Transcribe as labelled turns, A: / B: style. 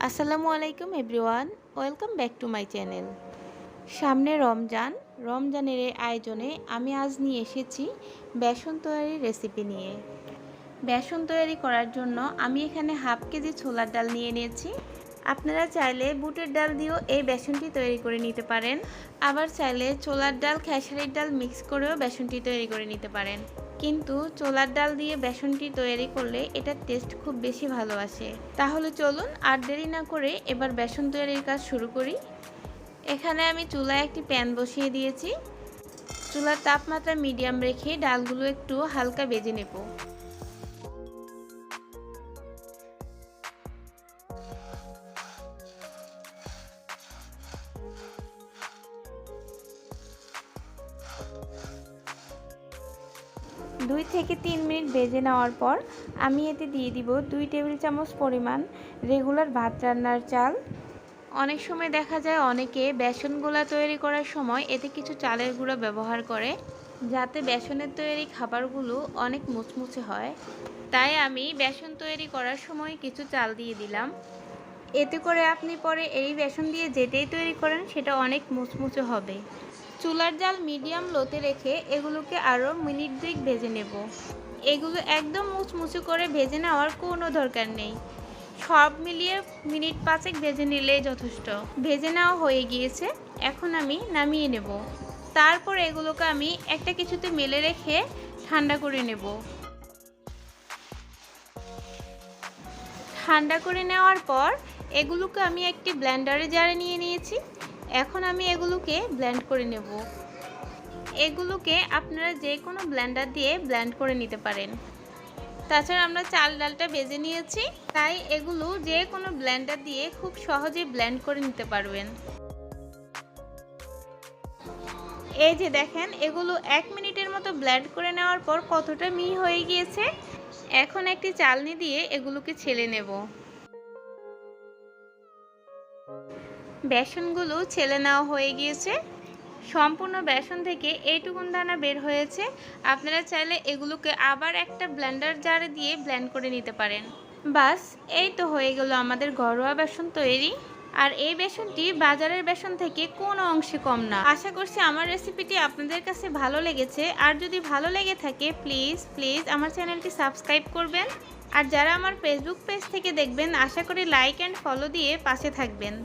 A: আসসালামু আলাইকুম everyone, welcome back to my channel. সামনে রমজানের এই আয়োজনে আমি আজ নিয়ে এসেছি বেসন তৈরির রেসিপি নিয়ে। বেসন তৈরি করার জন্য আমি এখানে হাফ কেজি ছোলার ডাল নিয়ে নিয়েছি। আপনারা চাইলে বুটের ডাল দিয়েও এই বেসনটি তৈরি করে নিতে পারেন, আবার চাইলে ছোলার ডাল খেসারির ডাল মিক্স করেও বেসনটি তৈরি করে নিতে পারেন। কিন্তু ছোলার ডাল দিয়ে বেসনটি তৈরি করলে এটার টেস্ট খুব বেশি ভালো আসে। তাহলে চলুন আর দেরি না করে এবার বেসন তৈরির কাজ শুরু করি। এখানে আমি চুলায় একটি প্যান বসিয়ে দিয়েছি। চুলার তাপমাত্রা মিডিয়াম রেখে ডালগুলো একটু হালকা ভেজে নেব। দুই থেকে 3 মিনিট ভেজে নেওয়ার পর আমি এতে দিয়ে দিব 2 টেবিল চামচ পরিমাণ রেগুলার ভাত রান্নার চাল। অনেক সময় দেখা যায় অনেকে বেসন গোলা তৈরি করার সময় এতে কিছু চালের গুঁড়া ব্যবহার করে, যাতে বেসনের তৈরি খাবারগুলো অনেক মুচমুচে হয়। তাই আমি বেসন তৈরি করার সময় কিছু চাল দিয়ে দিলাম। এতে করে আপনি পরে এই বেসন দিয়ে যেটাই তৈরি করেন সেটা অনেক মুচমুচে হবে। চুলার জাল মিডিয়াম লোতে রেখে এগুলোকে আরও মিনিট 2 ভেজে নেব। এগুলো একদম মুচমুচে করে ভেজে নেওয়ার কোনো দরকার নেই, সব মিলিয়ে মিনিট 5 ভেজে নিলেই যথেষ্ট। ভেজে নেওয়া হয়ে গিয়েছে, এখন আমি নামিয়ে নেব। তারপর এগুলোকে আমি একটা কিছুতে মেলে রেখে ঠান্ডা করে নেব। ঠান্ডা করে নেওয়ার পর এগুলোকে আমি একটি ব্লেন্ডারে জারে নিয়ে নিয়েছি। এখন আমি এগুলোকে ব্লেন্ড করে নেব। এগুলোকে আপনারা যে কোনো ব্লেন্ডার দিয়ে ব্লেন্ড করে নিতে পারেন। তাছাড়া আমরা চাল ডালটা ভেজে নিয়েছি, তাই এগুলো যে কোনো ব্লেন্ডার দিয়ে খুব সহজেই ব্লেন্ড করে নিতে পারবেন। এই যে দেখেন, এগুলো 1 মিনিটের মতো ব্লেন্ড করে নেওয়ার পর কতটা মিহি হয়ে গিয়েছে। এখন একটি চালনি দিয়ে এগুলোকে ছেলে নেব। বেসনগুলো ছেলে নেওয়া হয়ে গিয়েছে। সম্পূর্ণ বেসন থেকে এইটুকুন দানা বের হয়েছে। আপনারা চাইলে এগুলোকে আবার একটা ব্লেন্ডার জারে দিয়ে ব্লেন্ড করে নিতে পারেন। বাস, এই তো হয়ে গেল আমাদের ঘরোয়া বেসন তৈরি। আর এই বেসনটি বাজারের বেসন থেকে কোনো অংশে কম না। আশা করছি আমার রেসিপিটি আপনাদের কাছে ভালো লেগেছে। আর যদি ভালো লেগে থাকে প্লিজ আমার চ্যানেলটি সাবস্ক্রাইব করবেন। আর যারা আমার ফেসবুক পেজ থেকে দেখবেন, আশা করি লাইক অ্যান্ড ফলো দিয়ে পাশে থাকবেন।